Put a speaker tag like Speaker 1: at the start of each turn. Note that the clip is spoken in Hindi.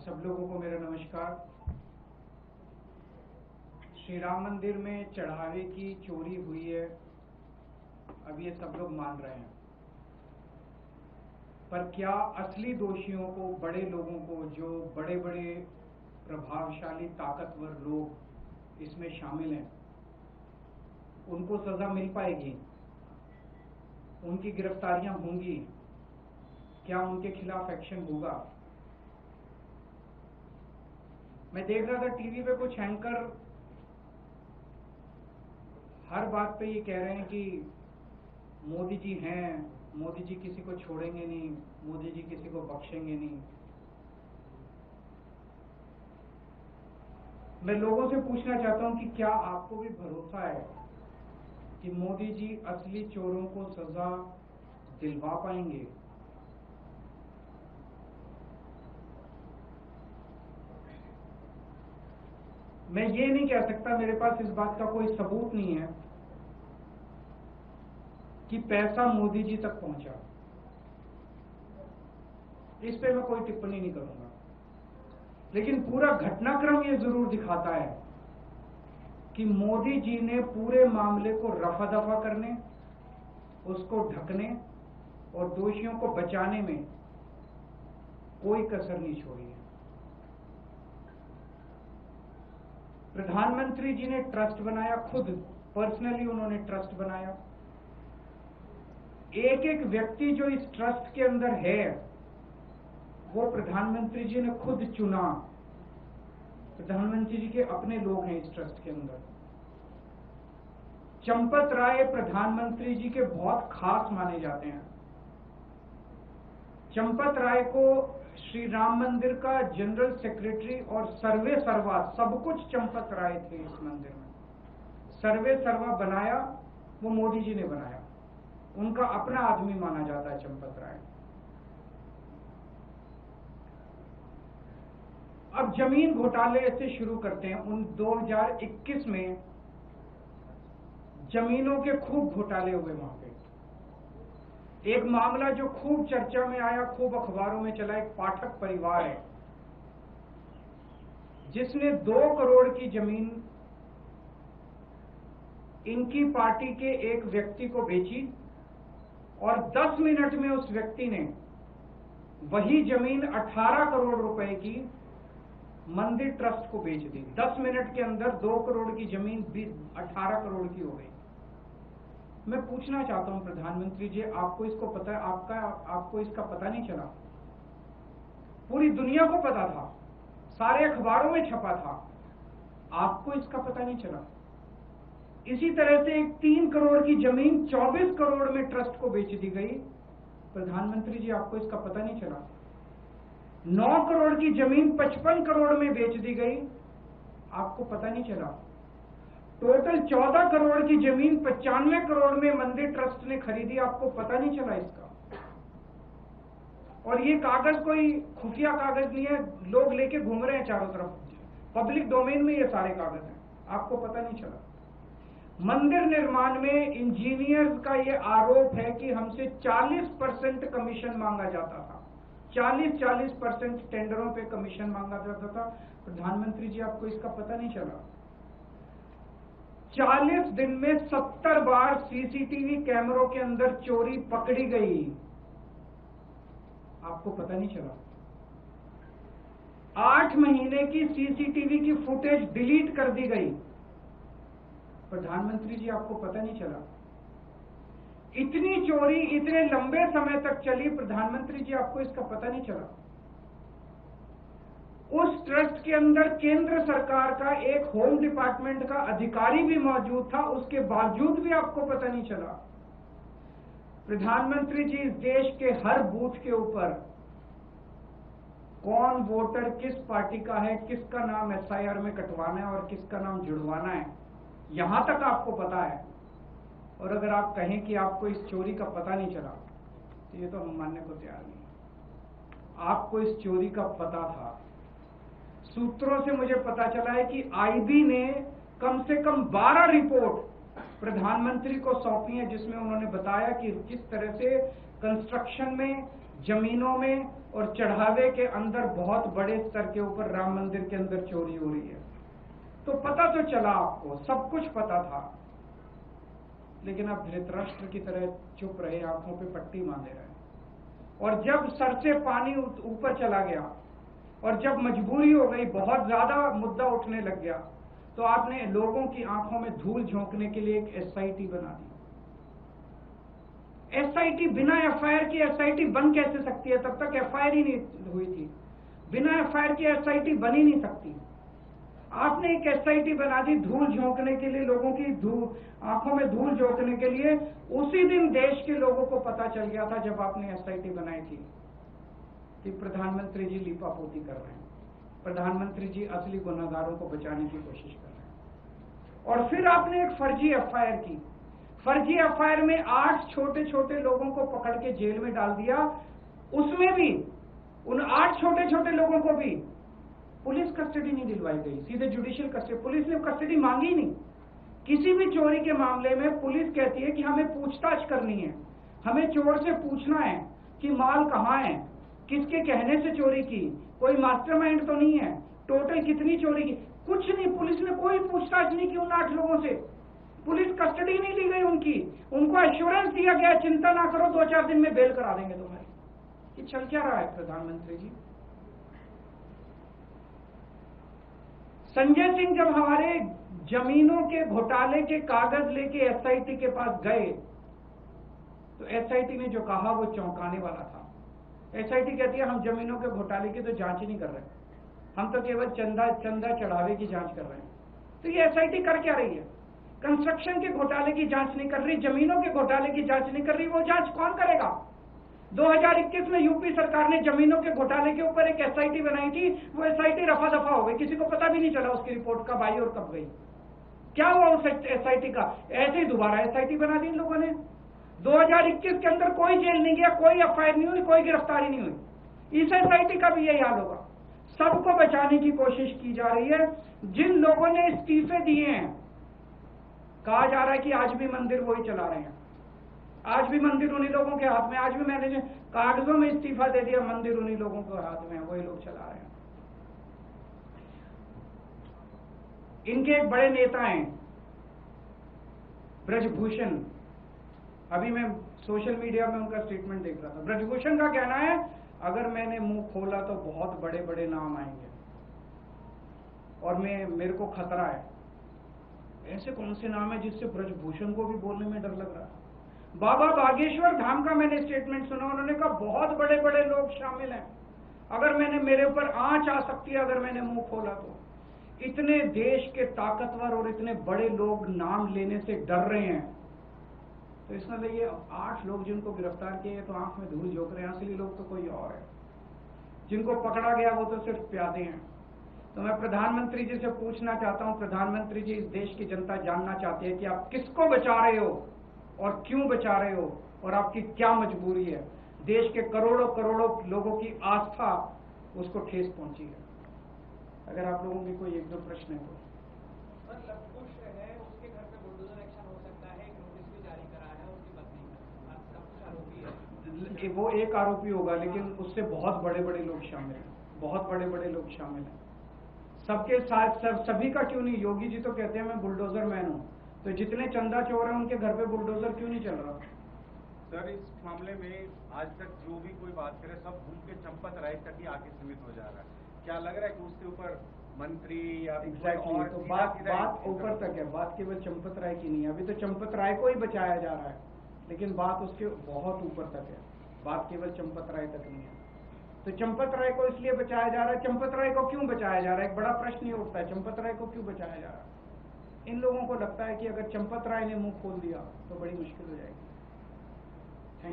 Speaker 1: सब लोगों को मेरा नमस्कार। श्री राम मंदिर में चढ़ावे की चोरी हुई है, अब ये सब लोग मान रहे हैं, पर क्या असली दोषियों को, बड़े लोगों को, जो बड़े बड़े प्रभावशाली ताकतवर लोग इसमें शामिल हैं, उनको सजा मिल पाएगी? उनकी गिरफ्तारियां होंगी? क्या उनके खिलाफ एक्शन होगा? मैं देख रहा था टीवी पे कुछ एंकर हर बात पे ये कह रहे हैं कि मोदी जी हैं, मोदी जी किसी को छोड़ेंगे नहीं, मोदी जी किसी को बख्शेंगे नहीं। मैं लोगों से पूछना चाहता हूं कि क्या आपको भी भरोसा है कि मोदी जी असली चोरों को सजा दिलवा पाएंगे? मैं ये नहीं कह सकता, मेरे पास इस बात का कोई सबूत नहीं है कि पैसा मोदी जी तक पहुंचा। इस पे मैं कोई टिप्पणी नहीं करूंगा, लेकिन पूरा घटनाक्रम ये जरूर दिखाता है कि मोदी जी ने पूरे मामले को रफा दफा करने, उसको ढकने और दोषियों को बचाने में कोई कसर नहीं छोड़ी है। प्रधानमंत्री जी ने ट्रस्ट बनाया, खुद पर्सनली उन्होंने ट्रस्ट बनाया। एक एक व्यक्ति जो इस ट्रस्ट के अंदर है वो प्रधानमंत्री जी ने खुद चुना। प्रधानमंत्री जी के अपने लोग हैं इस ट्रस्ट के अंदर। चंपत राय प्रधानमंत्री जी के बहुत खास माने जाते हैं। चंपत राय को श्री राम मंदिर का जनरल सेक्रेटरी और सर्वे सर्वा सब कुछ चंपत राय थे इस मंदिर में। सर्वे सर्वा बनाया वो मोदी जी ने बनाया, उनका अपना आदमी माना जाता है चंपत राय। अब जमीन घोटाले से शुरू करते हैं। उन 2021 में जमीनों के खूब घोटाले हुए वहां पे। एक मामला जो खूब चर्चा में आया, खूब अखबारों में चला, एक पाठक परिवार है जिसने 2 करोड़ की जमीन इनकी पार्टी के एक व्यक्ति को बेची और 10 मिनट में उस व्यक्ति ने वही जमीन 18 करोड़ रुपए की मंदिर ट्रस्ट को बेच दी। 10 मिनट के अंदर 2 करोड़ की जमीन 18 करोड़ की हो गई। मैं पूछना चाहता हूं प्रधानमंत्री जी, आपको इसको पता है? आपको इसका पता नहीं चला? पूरी दुनिया को पता था, सारे अखबारों में छपा था, आपको इसका पता नहीं चला? इसी तरह से एक 3 करोड़ की जमीन 24 करोड़ में ट्रस्ट को बेच दी गई। प्रधानमंत्री जी, आपको इसका पता नहीं चला? 9 करोड़ की जमीन 55 करोड़ में बेच दी गई, आपको पता नहीं चला? टोटल 14 करोड़ की जमीन 95 करोड़ में मंदिर ट्रस्ट ने खरीदी, आपको पता नहीं चला इसका? और ये कागज कोई खुफिया कागज नहीं है, लोग लेके घूम रहे हैं चारों तरफ, पब्लिक डोमेन में ये सारे कागज हैं, आपको पता नहीं चला? मंदिर निर्माण में इंजीनियर्स का ये आरोप है कि हमसे 40% कमीशन मांगा जाता था। 40% टेंडरों पे कमीशन मांगा जाता था। प्रधानमंत्री जी, आपको इसका पता नहीं चला? 40 दिन में 70 बार सीसीटीवी कैमरों के अंदर चोरी पकड़ी गई, आपको पता नहीं चला? 8 महीने की सीसीटीवी की फुटेज डिलीट कर दी गई, प्रधानमंत्री जी आपको पता नहीं चला? इतनी चोरी इतने लंबे समय तक चली, प्रधानमंत्री जी आपको इसका पता नहीं चला? उस ट्रस्ट के अंदर केंद्र सरकार का एक होम डिपार्टमेंट का अधिकारी भी मौजूद था, उसके बावजूद भी आपको पता नहीं चला? प्रधानमंत्री जी, इस देश के हर बूथ के ऊपर कौन वोटर किस पार्टी का है, किसका नाम एसआईआर में कटवाना है और किसका नाम जुड़वाना है, यहां तक आपको पता है। और अगर आप कहें कि आपको इस चोरी का पता नहीं चला, तो ये तो हम मानने को तैयार नहीं। आपको इस चोरी का पता था। सूत्रों से मुझे पता चला है कि आईबी ने कम से कम 12 रिपोर्ट प्रधानमंत्री को सौंपी है, जिसमें उन्होंने बताया कि किस तरह से कंस्ट्रक्शन में जमीनों में और चढ़ावे के अंदर बहुत बड़े स्तर के ऊपर राम मंदिर के अंदर चोरी हो रही है। तो पता तो चला, आपको सब कुछ पता था, लेकिन आप धृतराष्ट्र की तरह चुप रहे, आंखों पे पट्टी बांधे रहे। और जब सर से पानी ऊपर चला गया और जब मजबूरी हो गई, बहुत ज्यादा मुद्दा उठने लग गया, तो आपने लोगों की आंखों में धूल झोंकने के लिए एक एसआईटी बना दी। एसआईटी बिना एफआईआर की एसआईटी बन कैसे सकती है? तब तक एफआईआर ही नहीं हुई थी। बिना एफआईआर की एसआईटी बन ही नहीं सकती। आपने एक एसआईटी बना दी धूल झोंकने के लिए, लोगों की आंखों में धूल झोंकने के लिए। उसी दिन देश के लोगों को पता चल गया था, जब आपने एसआईटी बनाई थी, कि प्रधानमंत्री जी लीपापोती कर रहे हैं, प्रधानमंत्री जी असली गुनहगारों को बचाने की कोशिश कर रहे हैं। और फिर आपने एक फर्जी एफआईआर की। फर्जी एफआईआर में 8 छोटे छोटे लोगों को पकड़ के जेल में डाल दिया। उसमें भी उन 8 छोटे छोटे लोगों को भी पुलिस कस्टडी नहीं दिलवाई गई, सीधे जुडिशियल कस्टडी। पुलिस ने कस्टडी मांगी ही नहीं। किसी भी चोरी के मामले में पुलिस कहती है कि हमें पूछताछ करनी है, हमें चोर से पूछना है कि माल कहाँ है, किसके कहने से चोरी की, कोई मास्टरमाइंड तो नहीं है, टोटल कितनी चोरी की, कुछ नहीं। पुलिस ने कोई पूछताछ नहीं की उन 8 लोगों से। पुलिस कस्टडी नहीं ली गई उनकी। उनको एश्योरेंस दिया गया, चिंता ना करो, 2-4 दिन में बेल करा देंगे तुम्हारी। ये चल क्या रहा है प्रधानमंत्री जी? संजय सिंह जब हमारे जमीनों के घोटाले के कागज लेके एसआईटी के पास गए, तो एसआईटी ने जो कहा वो चौंकाने वाला था। एसआईटी कहती है हम जमीनों के घोटाले की तो जांच ही नहीं कर रहे, हम तो केवल चंदा चढ़ावे की जांच कर रहे हैं। तो ये एसआईटी कर क्या रही है? कंस्ट्रक्शन के घोटाले की जांच नहीं कर रही, जमीनों के घोटाले की जांच नहीं कर रही। वो जांच कौन करेगा? 2021 में यूपी सरकार ने जमीनों के घोटाले के ऊपर एक एसआईटी बनाई थी। वो एसआईटी रफा दफा हो गई, किसी को पता भी नहीं चला उसकी रिपोर्ट कब आई और कब गई। क्या हुआ उस एसआईटी का? ऐसे ही दोबारा एसआईटी बना दी इन लोगों ने। 2021 के अंदर कोई जेल नहीं गया, कोई एफआईआर नहीं हुई, कोई गिरफ्तारी नहीं हुई। इस एसआईटी का भी यही हाल होगा। सबको बचाने की कोशिश की जा रही है। जिन लोगों ने इस्तीफे दिए हैं, कहा जा रहा है कि आज भी मंदिर वही चला रहे हैं, आज भी मंदिर उन्हीं लोगों के हाथ में। आज भी मैंने कागजों में इस्तीफा दे दिया, मंदिर उन्हीं लोगों के हाथ में है, वही लोग चला रहे हैं। इनके एक बड़े नेता हैं ब्रजभूषण। अभी मैं सोशल मीडिया में उनका स्टेटमेंट देख रहा था। ब्रजभूषण का कहना है अगर मैंने मुंह खोला तो बहुत बड़े बड़े नाम आएंगे और मेरे को खतरा है। ऐसे कौन से नाम है जिससे ब्रजभूषण को भी बोलने में डर लग रहा है? बाबा बागेश्वर धाम का मैंने स्टेटमेंट सुना, उन्होंने कहा बहुत बड़े बड़े लोग शामिल हैं, अगर मेरे ऊपर आंच आ सकती है अगर मैंने मुंह खोला तो। इतने देश के ताकतवर और इतने बड़े लोग नाम लेने से डर रहे हैं। तो इसमें ये 8 लोग जिनको गिरफ्तार किए तो आंख में धूल झोंक रहे हैं, असली लोग तो कोई और है। जिनको पकड़ा गया वो तो सिर्फ प्यादे हैं। तो मैं प्रधानमंत्री जी से पूछना चाहता हूं, प्रधानमंत्री जी, इस देश की जनता जानना चाहती है कि आप किसको बचा रहे हो और क्यों बचा रहे हो और आपकी क्या मजबूरी है। देश के करोड़ों करोड़ों लोगों की आस्था उसको ठेस पहुंची है। अगर आप लोगों की कोई 1-2 प्रश्न है तो।
Speaker 2: लवकुश है, उसके घर पे बुलडोजर एक्शन हो सकता है, एक नोटिस भी जारी करा है, उसकी पत्नी लवकुश आरोपी है।
Speaker 1: वो एक आरोपी होगा, लेकिन उससे बहुत बड़े बड़े लोग शामिल हैं, बहुत बड़े बड़े लोग शामिल हैं। सबके साथ सभी का क्यों नहीं? योगी जी तो कहते हैं मैं बुलडोजर मैन हूँ, तो जितने चंदा चोर हैं उनके घर पे बुलडोजर क्यों नहीं चल रहा?
Speaker 3: सर, इस मामले में आज तक जो भी कोई बात करे सब घूम के चंपत राय तक ही आके सीमित हो जा रहा है। क्या लग रहा है कि उसके ऊपर मंत्री या
Speaker 1: एग्जैक्टली तो बात ऊपर तक है, बात केवल चंपत राय की नहीं है। अभी तो चंपत राय को ही बचाया जा रहा है, लेकिन बात उसके बहुत ऊपर तक है, बात केवल चंपत राय तक नहीं है। तो चंपत राय को इसलिए बचाया जा रहा है। चंपत राय को क्यों बचाया जा रहा है? एक बड़ा प्रश्न ये उठता है, चंपत राय को क्यों बचाया जा रहा है? इन लोगों को लगता है कि अगर चंपत राय ने मुंह खोल दिया तो बड़ी मुश्किल हो जाएगी।